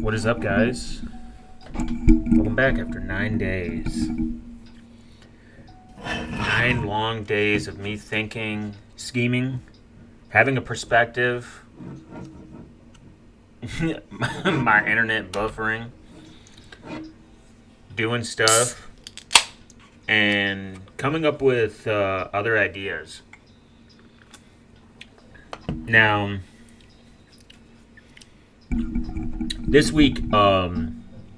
What is up, guys? Welcome back after 9 days. 9 long days of me thinking, scheming, having a perspective, my internet buffering, doing stuff, and coming up with other ideas. Now, this week,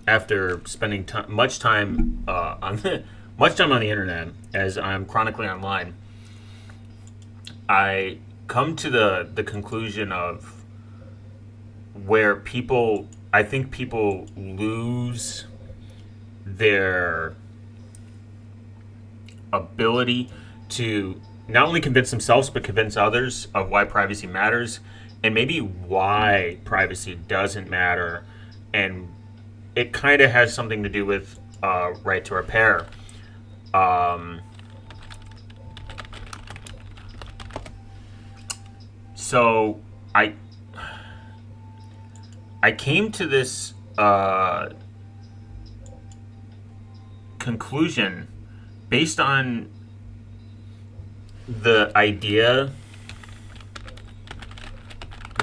after spending much time on the internet, as I'm chronically online, I come to the conclusion of where I think people lose their ability to not only convince themselves but convince others of why privacy matters, and maybe why privacy doesn't matter. And it kind of has something to do with right to repair. So I came to this conclusion based on the idea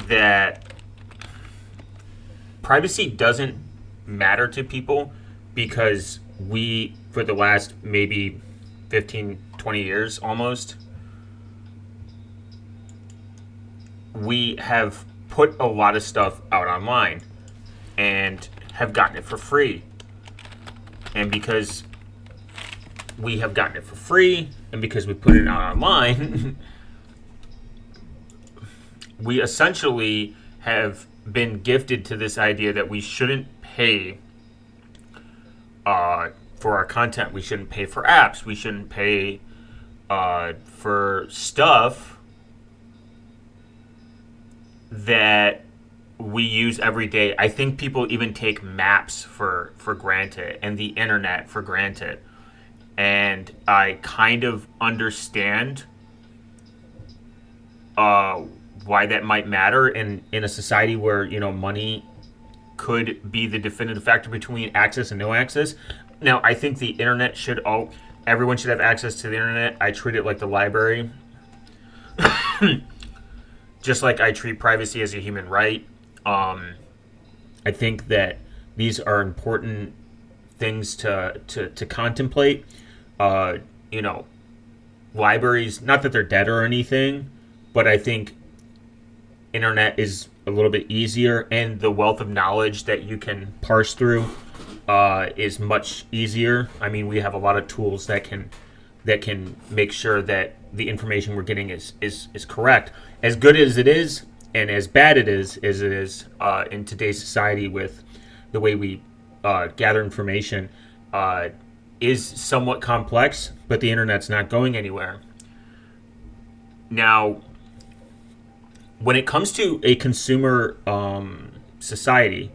that privacy doesn't matter to people because we, for the last maybe 15, 20 years almost, we have put a lot of stuff out online and have gotten it for free. And because we have gotten it for free and because we put it out online, we essentially have been gifted to this idea that we shouldn't pay for our content. We shouldn't pay for apps. We shouldn't pay for stuff that we use every day. I think people even take maps for granted and the internet for granted. And I kind of understand why that might matter in a society where, money could be the definitive factor between access and no access. Now, I think the internet everyone should have access to the internet. I treat it like the library. Just like I treat privacy as a human right. I think that these are important things to contemplate. Libraries, not that they're dead or anything, but I think internet is a little bit easier, and the wealth of knowledge that you can parse through is much easier. I mean, we have a lot of tools that can make sure that the information we're getting is correct. As good as it is, and as bad it is in today's society with the way we gather information, is somewhat complex, but the internet's not going anywhere. Now, when it comes to a consumer society,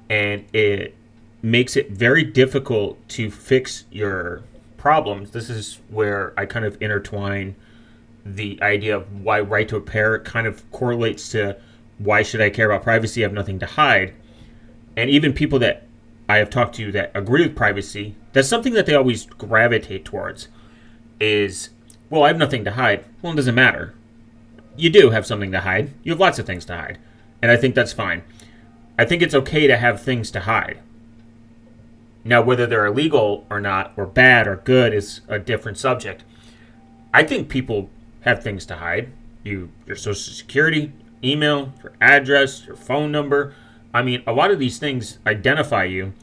and it makes it very difficult to fix your problems, this is where I kind of intertwine the idea of why right to repair kind of correlates to why should I care about privacy? I have nothing to hide. And even people that I have talked to that agree with privacy, that's something that they always gravitate towards is, well, I have nothing to hide. Well, it doesn't matter. You do have something to hide. You have lots of things to hide. And I think that's fine. I think it's okay to have things to hide. Now, whether they're illegal or not, or bad or good, is a different subject. I think people have things to hide. Your social security, email, your address, your phone number. I mean, a lot of these things identify you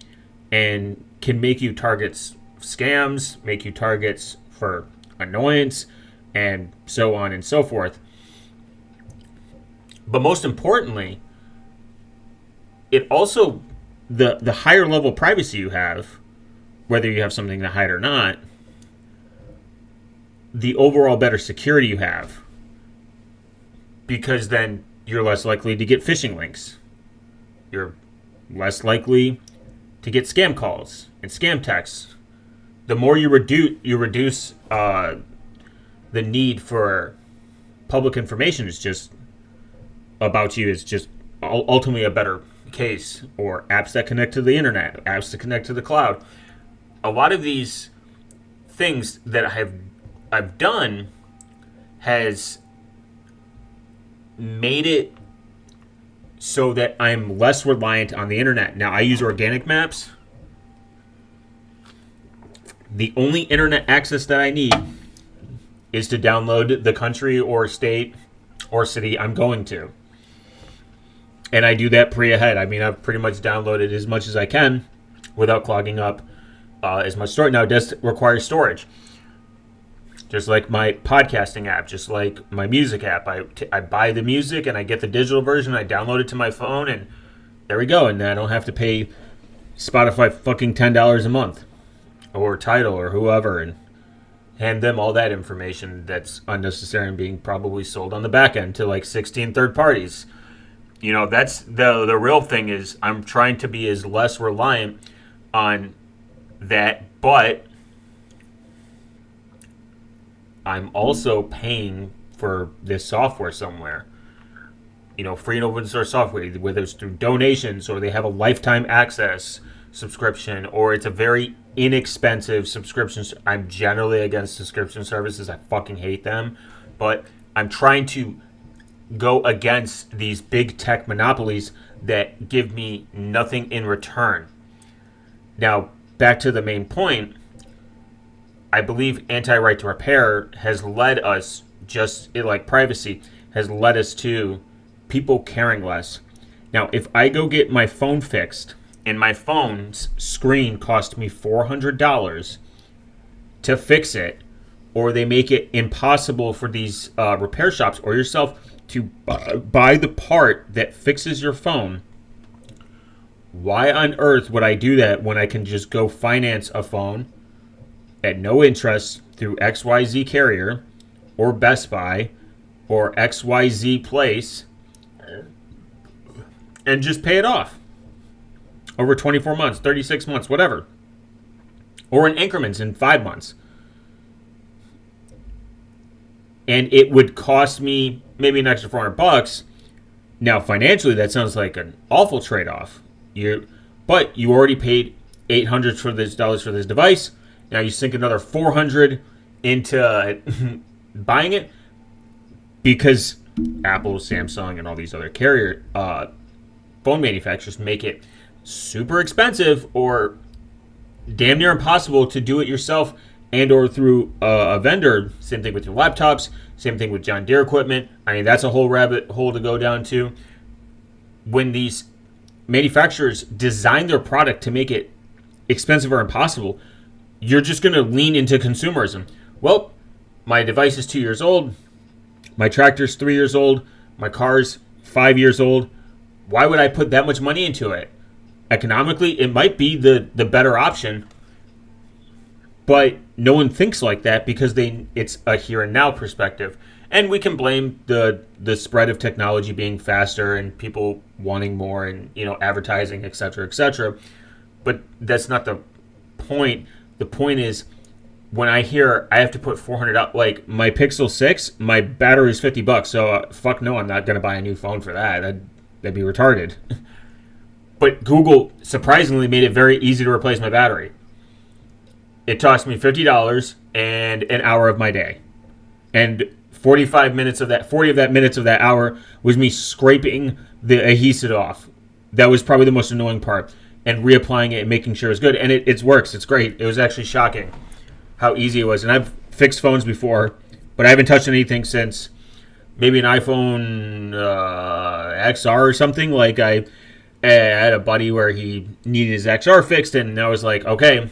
and can make you targets of scams, make you targets for annoyance, and so on and so forth. But most importantly, it also, the higher level privacy you have, whether you have something to hide or not, the overall better security you have, because then you're less likely to get phishing links. You're less likely to get scam calls and scam texts. The more you reduce the need for public information is just about you, is just ultimately a better case, or apps that connect to the internet, apps that connect to the cloud. A lot of these things that I've done has made it so that I'm less reliant on the internet. Now, I use organic maps. The only internet access that I need is to download the country or state or city I'm going to. And I do that pre-ahead. I mean, I've pretty much downloaded as much as I can without clogging up as much storage. Now, it does require storage. Just like my podcasting app, just like my music app. I buy the music and I get the digital version. I download it to my phone and there we go. And then I don't have to pay Spotify fucking $10 a month or Tidal or whoever and hand them all that information that's unnecessary and being probably sold on the back end to like 16 third parties. You know, that's the real thing is I'm trying to be as less reliant on that, but I'm also paying for this software somewhere. You know, free and open source software, whether it's through donations or they have a lifetime access subscription or it's a very inexpensive subscription. I'm generally against subscription services. I fucking hate them. But I'm trying to go against these big tech monopolies that give me nothing in return. Now, back to the main point. I believe anti-right to repair has led us, just like privacy, has led us to people caring less. Now, if I go get my phone fixed and my phone's screen cost me $400 to fix it, or they make it impossible for these repair shops or yourself to buy the part that fixes your phone, why on earth would I do that when I can just go finance a phone at no interest through XYZ Carrier or Best Buy or XYZ Place and just pay it off over 24 months, 36 months, whatever, or in increments in 5 months? And it would cost me maybe an extra $400. Now, financially, that sounds like an awful trade-off. But you already paid $800 for this device. Now you sink another $400 into buying it because Apple, Samsung, and all these other carrier phone manufacturers make it super expensive or damn near impossible to do it yourself and or through a vendor. Same thing with your laptops. Same thing with John Deere equipment. I mean, that's a whole rabbit hole to go down to. When these manufacturers design their product to make it expensive or impossible, you're just going to lean into consumerism. Well, my device is 2 years old. My tractor's 3 years old. My car's 5 years old. Why would I put that much money into it? Economically, it might be the better option, but no one thinks like that because it's a here and now perspective. And we can blame the spread of technology being faster and people wanting more and, advertising, et cetera, but that's not the point. The point is, when I hear I have to put $400, like my Pixel 6, my battery is $50. So fuck no, I'm not going to buy a new phone for that. That'd be retarded. But Google surprisingly made it very easy to replace my battery. It cost me $50 and an hour of my day. And 40 minutes of that hour was me scraping the adhesive off. That was probably the most annoying part. And reapplying it and making sure it's good. And it works. It's great. It was actually shocking how easy it was. And I've fixed phones before, but I haven't touched anything since maybe an iPhone XR or something. Like I had a buddy where he needed his XR fixed, and I was like, okay,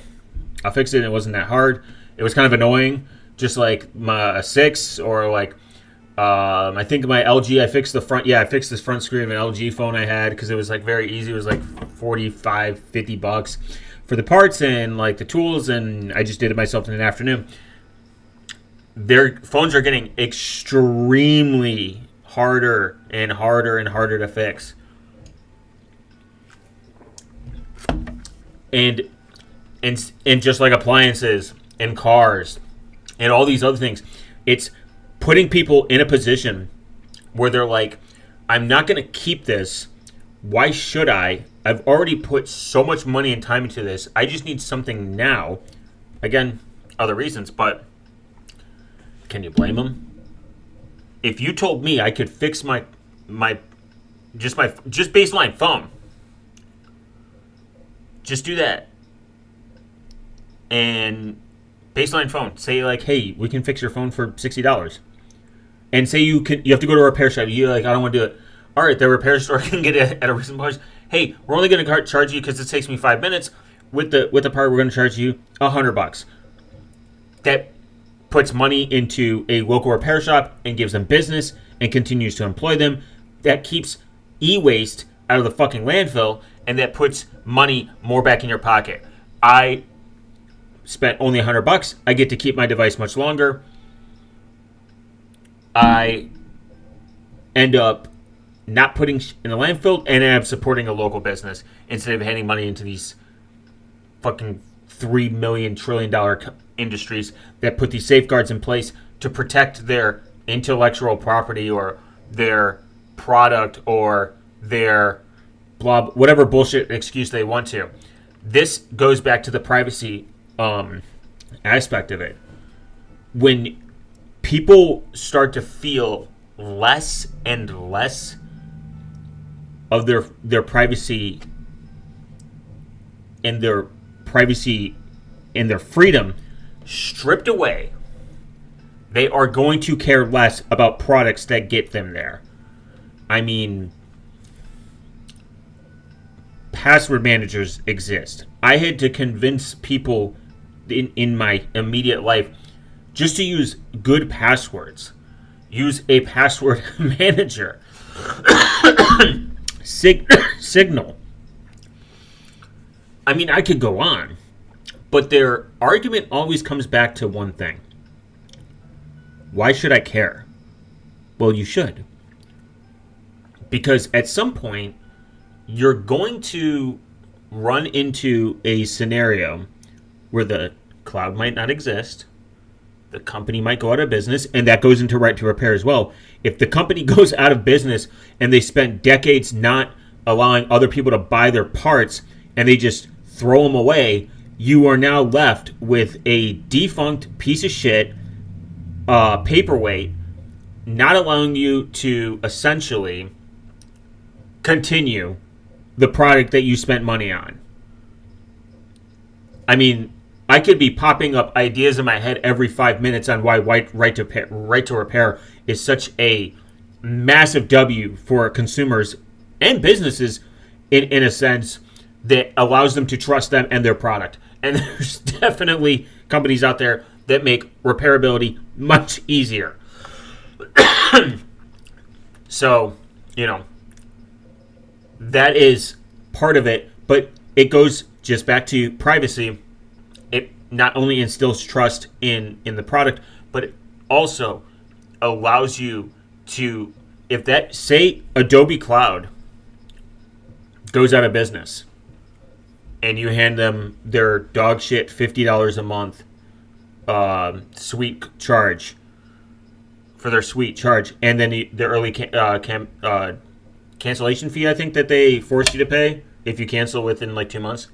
I'll fix it. And it wasn't that hard. It was kind of annoying, just like a 6 or like I think my LG. I fixed the front. Yeah, I fixed this front screen of an LG phone I had because it was like very easy. It was like $45-$50 for the parts and like the tools, and I just did it myself in an afternoon. Their phones are getting extremely harder and harder and harder to fix. And just like appliances and cars and all these other things, it's putting people in a position where they're like, I'm not going to keep this Why should I? I've already put so much money and time into this. I just need something now. Again, other reasons, but can you blame them? If you told me I could fix my just baseline phone, just do that. And baseline phone, say like, hey, we can fix your phone for $60. And say you have to go to a repair shop. You're like, I don't want to do it. All right, the repair store can get it at a reasonable price. Hey, we're only going to charge you because it takes me 5 minutes. With the part, we're going to charge you $100. That puts money into a local repair shop and gives them business and continues to employ them. That keeps e-waste out of the fucking landfill, and that puts money more back in your pocket. I spent only $100. I get to keep my device much longer. I end up not putting in the landfill, and I'm supporting a local business instead of handing money into these fucking $3 trillion industries that put these safeguards in place to protect their intellectual property or their product or their blah, whatever bullshit excuse they want to. This goes back to the privacy aspect of it. When people start to feel less and less of their privacy and their freedom stripped away, they are going to care less about products that get them there. I mean, password managers exist. I had to convince people in my immediate life just to use good passwords. Use a password manager. Signal. I mean, I could go on, but their argument always comes back to one thing. Why should I care? Well, you should. Because at some point, you're going to run into a scenario where the cloud might not exist, the company might go out of business, and that goes into right to repair as well. If the company goes out of business and they spent decades not allowing other people to buy their parts and they just throw them away, you are now left with a defunct piece of shit paperweight, not allowing you to essentially continue the product that you spent money on. I mean, I could be popping up ideas in my head every 5 minutes on why right to repair is such a massive W for consumers and businesses in a sense that allows them to trust them and their product. And there's definitely companies out there that make repairability much easier. So, that is part of it, but it goes just back to privacy. It not only instills trust in the product, but it also allows you to, if that, say Adobe Cloud goes out of business and you hand them their dog shit $50 a month suite charge for their suite charge, and then the early cancellation fee, I think, that they force you to pay if you cancel within like 2 months.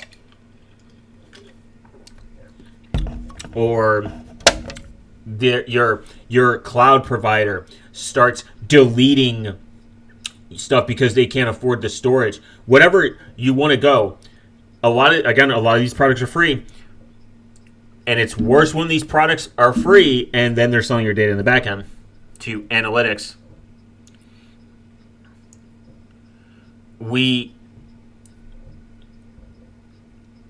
Or your cloud provider starts deleting stuff because they can't afford the storage. Whatever you want to go, a lot of these products are free. And it's worse when these products are free and then they're selling your data in the back end to analytics. We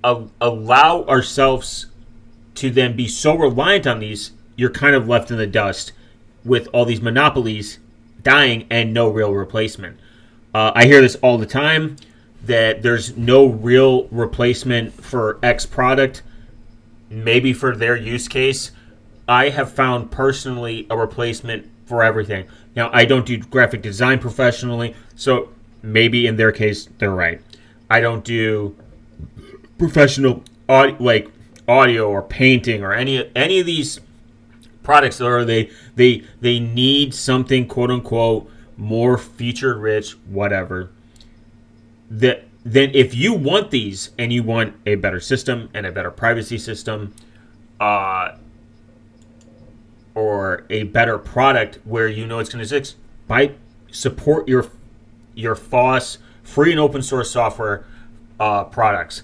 allow ourselves to then be so reliant on these, you're kind of left in the dust with all these monopolies dying and no real replacement. I hear this all the time, that there's no real replacement for X product, maybe for their use case. I have found personally a replacement for everything. Now, I don't do graphic design professionally, so maybe in their case, they're right. I don't do professional audio or painting or any of these products, or they need something quote unquote more feature rich, whatever. then if you want these and you want a better system and a better privacy system, or a better product where you know it's going to exist, support your FOSS free and open source software products.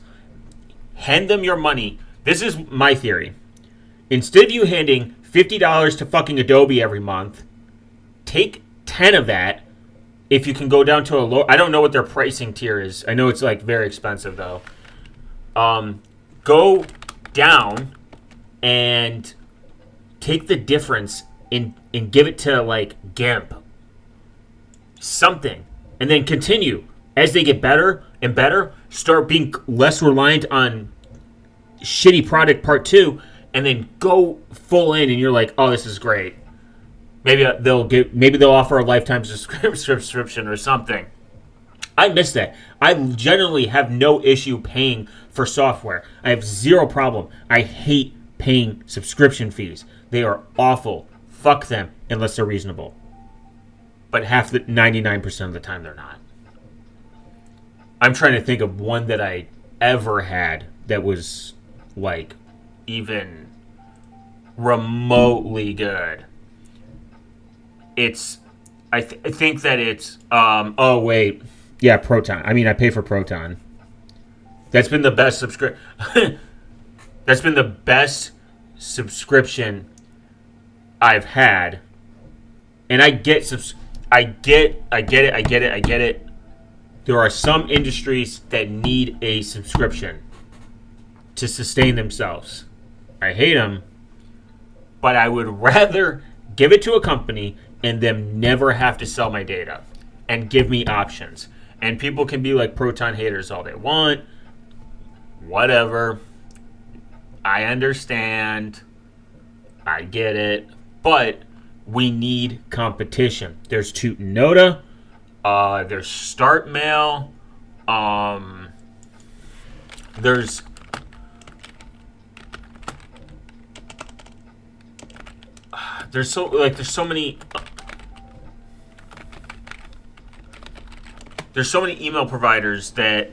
Hand them your money. This is my theory. Instead of you handing $50 to fucking Adobe every month, take 10 of that. If you can go down to a low, I don't know what their pricing tier is. I know it's like very expensive though. Go down and take the difference and give it to like GIMP, something, and then continue as they get better and better. Start being less reliant on shitty product part 2, and then go full in, and you're like, oh, this is great. Maybe they'll offer a lifetime subscription or something. I miss that. I generally have no issue paying for software. I have zero problem. I hate paying subscription fees. They are awful. Fuck them unless they're reasonable. But 99% of the time they're not. I'm trying to think of one that I ever had that was like even remotely good. I think that it's oh wait, yeah, Proton. I mean, I pay for Proton. That's been the best That's been the best subscription I've had, and I get it. There are some industries that need a subscription to sustain themselves. I hate them, but I would rather give it to a company and them never have to sell my data and give me options. And people can be like Proton haters all they want. Whatever. I understand. I get it. But we need competition. There's Tutanota. There's StartMail. There's so many email providers that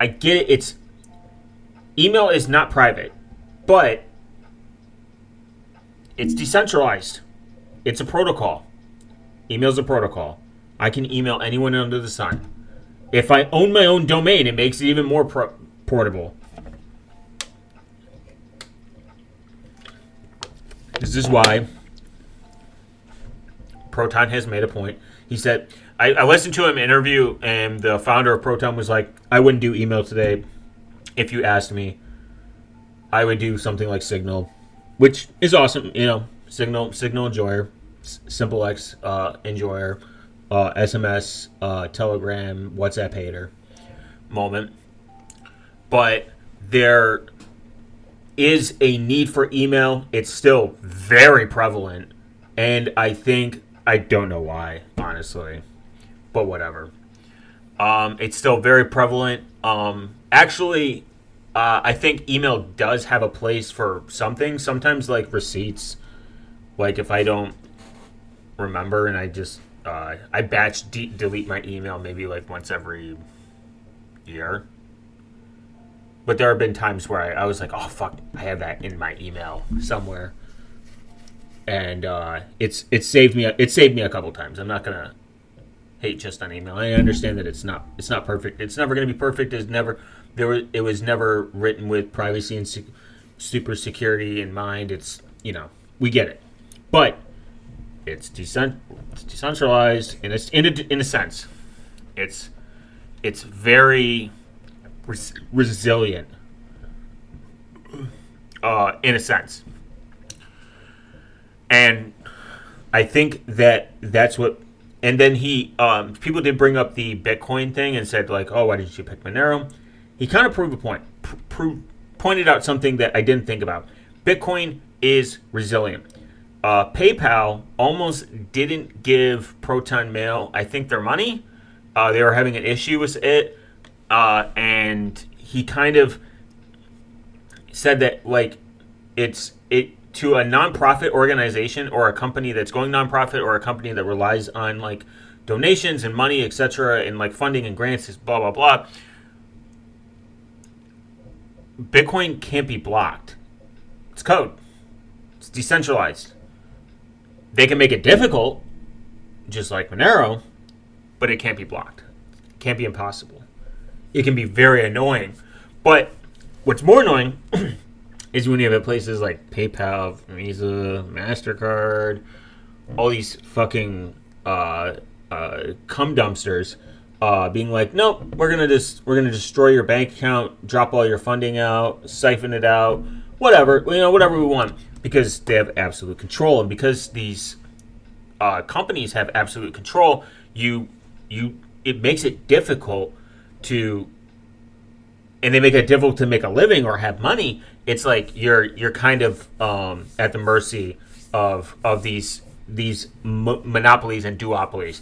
I get it. It's email is not private, but it's decentralized. It's a protocol. Email's a protocol. I can email anyone under the sun. If I own my own domain, it makes it even more portable. This is why Proton has made a point. He said, I listened to him interview, and the founder of Proton was like, I wouldn't do email today. If you asked me, I would do something like Signal, which is awesome. You know, Signal enjoyer, SimpleX enjoyer, SMS, Telegram, WhatsApp hater moment. But there is a need for email. It's still very prevalent, and I don't know why, honestly, but whatever. It's still very prevalent. Actually, I think email does have a place for something. Sometimes, like receipts, like if I don't remember and I just I batch delete my email maybe like once every year. But there have been times where I was like, oh fuck, I have that in my email somewhere, and it saved me a couple times. I'm not gonna hate just on email. I understand that it's not perfect. It's never gonna be perfect. It was never written with privacy and super security in mind. It's, we get it, but it's decentralized, and it's in a sense, it's very resilient in a sense, and I think that's what. And then people did bring up the Bitcoin thing and said like, oh, why didn't you pick Monero? He kind of proved a point, pointed out something that I didn't think about. Bitcoin is resilient. PayPal almost didn't give Proton Mail, I think, their money. They were having an issue with it. And he kind of said that like to a nonprofit organization or a company that's going nonprofit or a company that relies on like donations and money, etc., and like funding and grants, is blah blah blah. Bitcoin can't be blocked. It's code. It's decentralized. They can make it difficult, just like Monero, but it can't be blocked. It can't be impossible. It can be very annoying. But what's more annoying is when you have places like PayPal, Visa, MasterCard, all these fucking cum dumpsters being like, nope, we're gonna destroy your bank account, drop all your funding out, siphon it out, whatever we want, because they have absolute control, and because these companies have absolute control, it makes it difficult to, and they make it difficult to make a living or have money. It's like you're kind of at the mercy of these monopolies and duopolies.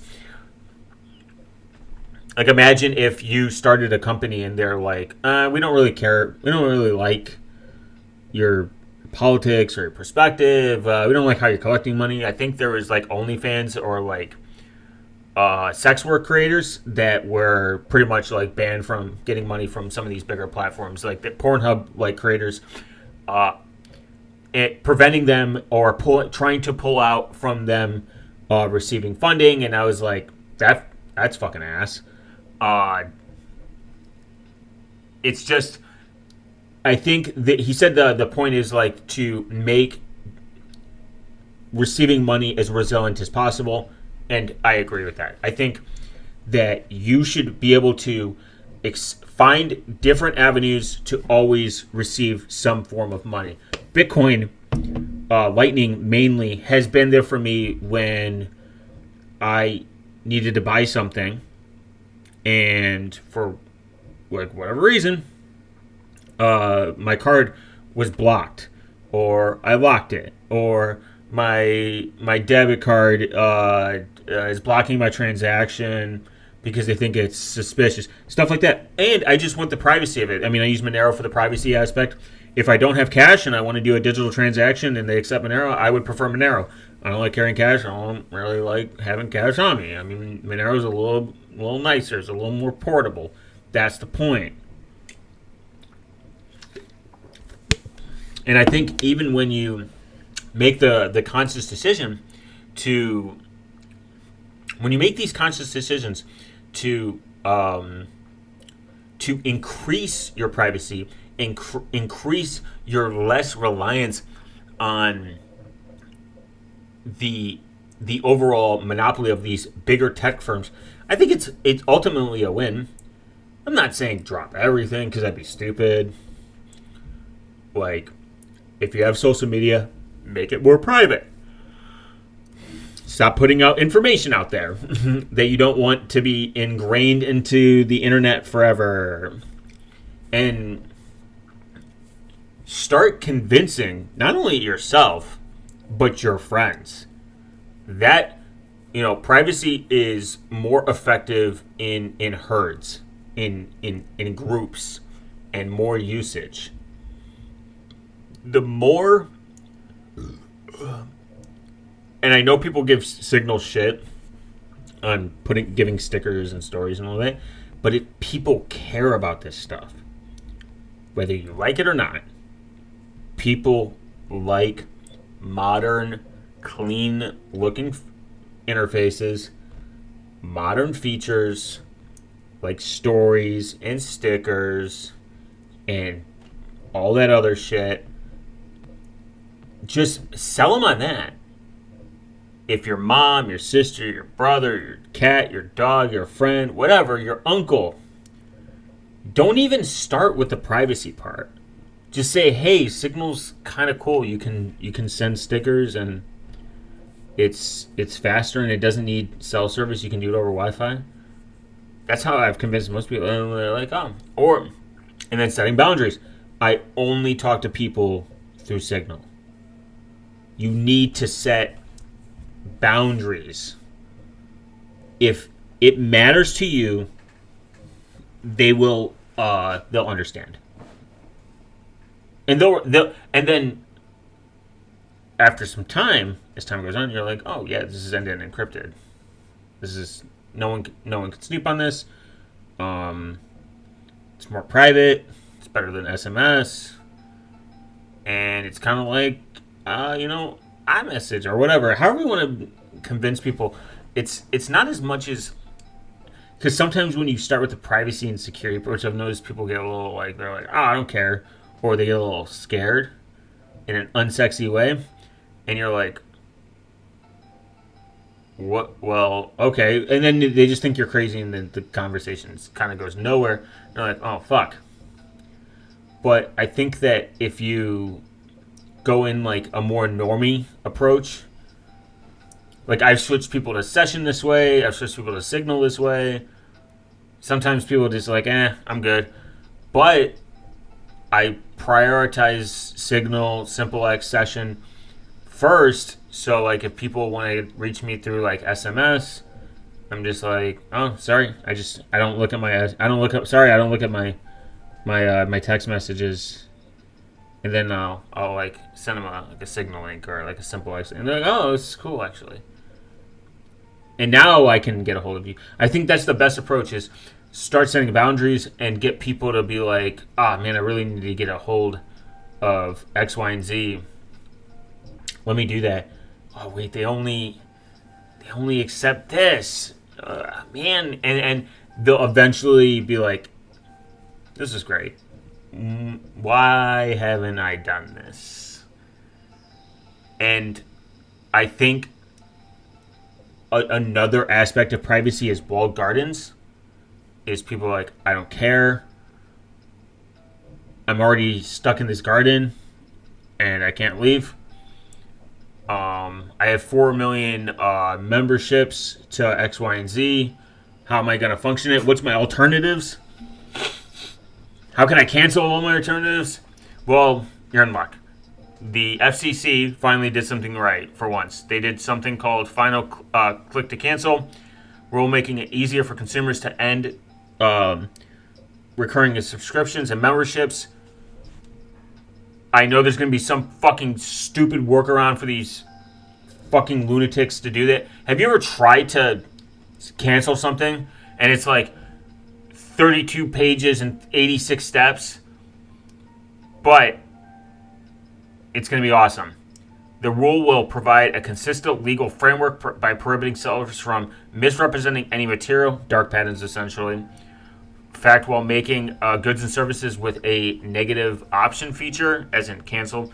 Like, imagine if you started a company and they're like, we don't really care, we don't really like your politics or your perspective, we don't like how you're collecting money. I think there was like OnlyFans or like sex work creators that were pretty much like banned from getting money from some of these bigger platforms, like the Pornhub like creators, preventing them or trying to pull out from them receiving funding. And I was like, that's fucking ass. It's just, I think that he said the point is like to make receiving money as resilient as possible, and I agree with that. I think that you should be able to find different avenues to always receive some form of money. Bitcoin, Lightning mainly, has been there for me when I needed to buy something, and for like whatever reason, my card was blocked, or I locked it, or my debit card is blocking my transaction because they think it's suspicious, stuff like that. And I just want the privacy of it. I mean, I use Monero for the privacy aspect. If I don't have cash and I want to do a digital transaction and they accept Monero, I would prefer Monero. I don't like carrying cash. I don't really like having cash on me. I mean, Monero's a little nicer. It's a little more portable. That's the point. And I think even when you make the conscious decision to, when you make these conscious decisions to increase your privacy, increase your less reliance on the overall monopoly of these bigger tech firms, I think it's ultimately a win. I'm not saying drop everything, because that'd be stupid. Like, if you have social media, make it more private. Stop putting out information out there that you don't want to be ingrained into the internet forever. And start convincing not only yourself, but your friends that, privacy is more effective in herds, in groups, and more usage. The more, and I know people give Signal shit on giving stickers and stories and all that, but people care about this stuff, whether you like it or not. People like modern, clean-looking interfaces, modern features like stories and stickers and all that other shit. Just sell them on that. If your mom, your sister, your brother, your cat, your dog, your friend, whatever, your uncle, don't even start with the privacy part. Just say, hey, Signal's kind of cool. You can send stickers, and it's faster, and it doesn't need cell service. You can do it over Wi-Fi. That's how I've convinced most people. And they're like, oh. And then setting boundaries. I only talk to people through Signal. You need to set boundaries. If it matters to you, they'll understand. And then after some time, as time goes on, you're like, oh yeah, this is end-to-end encrypted. This is no one can snoop on this. It's more private. It's better than SMS, and it's kind of like iMessage or whatever. However you want to convince people, it's not as much as, because sometimes when you start with the privacy and security approach, I've noticed people get a little like, they're like, oh, I don't care, or they get a little scared in an unsexy way, and you're like, what? Well, okay, and then they just think you're crazy, and then the conversation kind of goes nowhere. And they're like, oh fuck. But I think that if you go in like a more normie approach, like I've switched people to Session this way, I've switched people to Signal this way. Sometimes people just like, I'm good. But I prioritize Signal, SimpleX, Session first. So like if people want to reach me through like SMS, I'm just like, oh, sorry, I don't look at my text messages, and then I'll like send them like a Signal link or like a SimpleX, and they're like, oh, this is cool actually. And now I can get a hold of you. I think that's the best approach, is start setting boundaries and get people to be like, man, I really need to get a hold of X, Y, and Z. Let me do that. Oh wait, they only accept this, man, and they'll eventually be like, this is great. Why haven't I done this? And I think another aspect of privacy is walled gardens. Is people like, I don't care. I'm already stuck in this garden, and I can't leave. I have 4 million memberships to X, Y, and Z. How am I going to function it? What's my alternatives? How can I cancel all my alternatives? Well, you're in luck. The FCC finally did something right for once. They did something called final click to cancel rule, making it easier for consumers to end recurring subscriptions and memberships. I know there's going to be some fucking stupid workaround for these fucking lunatics to do that. Have you ever tried to cancel something and it's like 32 pages and 86 steps? But it's going to be awesome. The rule will provide a consistent legal framework by prohibiting sellers from misrepresenting any material, dark patterns essentially, fact, while making goods and services with a negative option feature, as in cancel,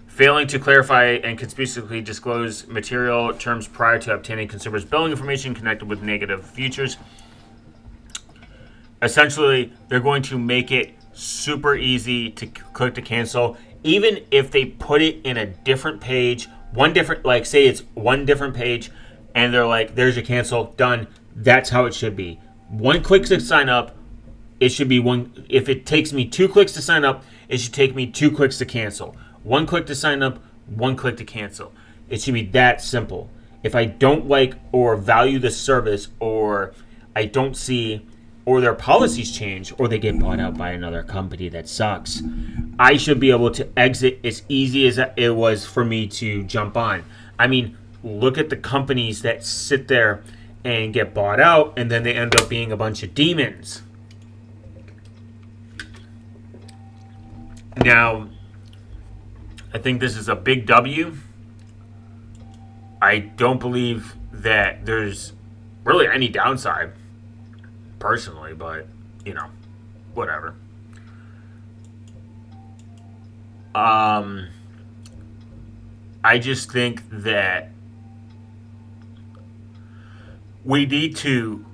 failing to clarify and conspicuously disclose material terms prior to obtaining consumers' billing information connected with negative features. Essentially, they're going to make it super easy to click to cancel, even if they put it in a different page, like say it's one different page, and they're like, there's your cancel, done. That's how it should be. One click to sign up, it should be one. If it takes me 2 clicks to sign up, it should take me 2 clicks to cancel. 1 click to sign up, 1 click to cancel. It should be that simple. If I don't like or value the service, or I don't see, or their policies change, or they get bought out by another company that sucks, I should be able to exit as easy as it was for me to jump on. I mean, look at the companies that sit there and get bought out, and then they end up being a bunch of demons. Now, I think this is a big W. I don't believe that there's really any downside, personally, but, whatever. I just think that we need to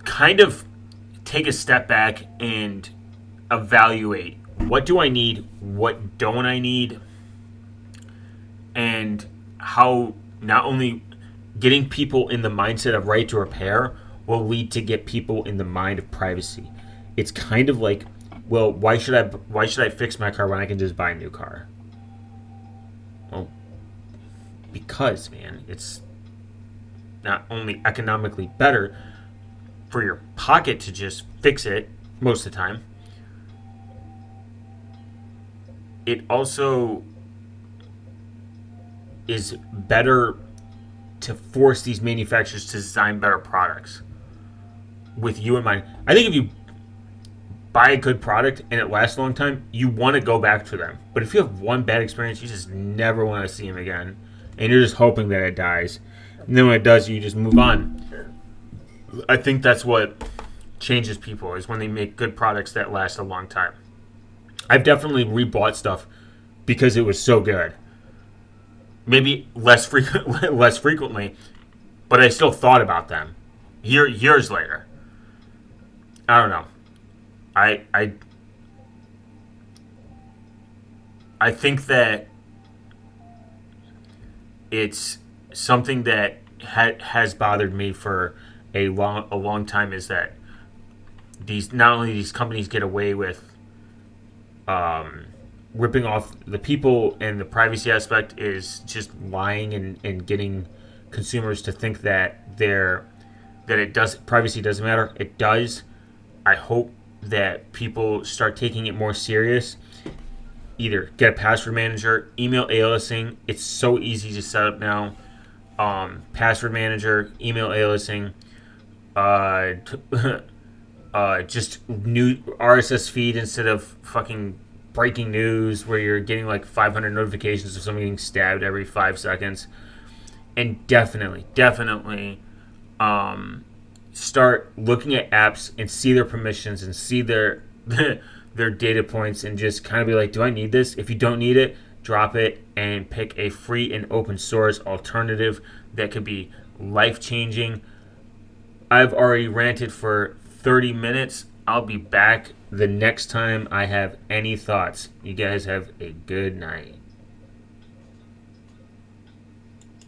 kind of take a step back and evaluate, what do I need, what don't I need, and how not only getting people in the mindset of right to repair will lead to get people in the mind of privacy. It's kind of like, well, why should I fix my car when I can just buy a new car? Well, because, man, it's not only economically better for your pocket to just fix it most of the time, it also is better to force these manufacturers to design better products with you in mind. I think if you buy a good product and it lasts a long time, you want to go back to them. But if you have one bad experience, you just never want to see them again. And you're just hoping that it dies. And then when it does, you just move on. I think that's what changes people, is when they make good products that last a long time. I've definitely rebought stuff because it was so good. Maybe less frequently, but I still thought about them years later. I don't know. I I think that it's something that has bothered me for a long time, is that these, not only these companies get away with ripping off the people, and the privacy aspect is just lying and getting consumers to think that it does, privacy doesn't matter. It does. I hope that people start taking it more serious. Either get a password manager, email aliasing. It's so easy to set up now. Password manager, email aliasing, just new RSS feed instead of fucking breaking news where you're getting like 500 notifications of someone getting stabbed every 5 seconds. And definitely, start looking at apps and see their permissions and see their their data points, and just kind of be like, do I need this? If you don't need it, drop it and pick a free and open source alternative that could be life-changing. I've already ranted for 30 minutes. I'll be back the next time I have any thoughts. You guys have a good night.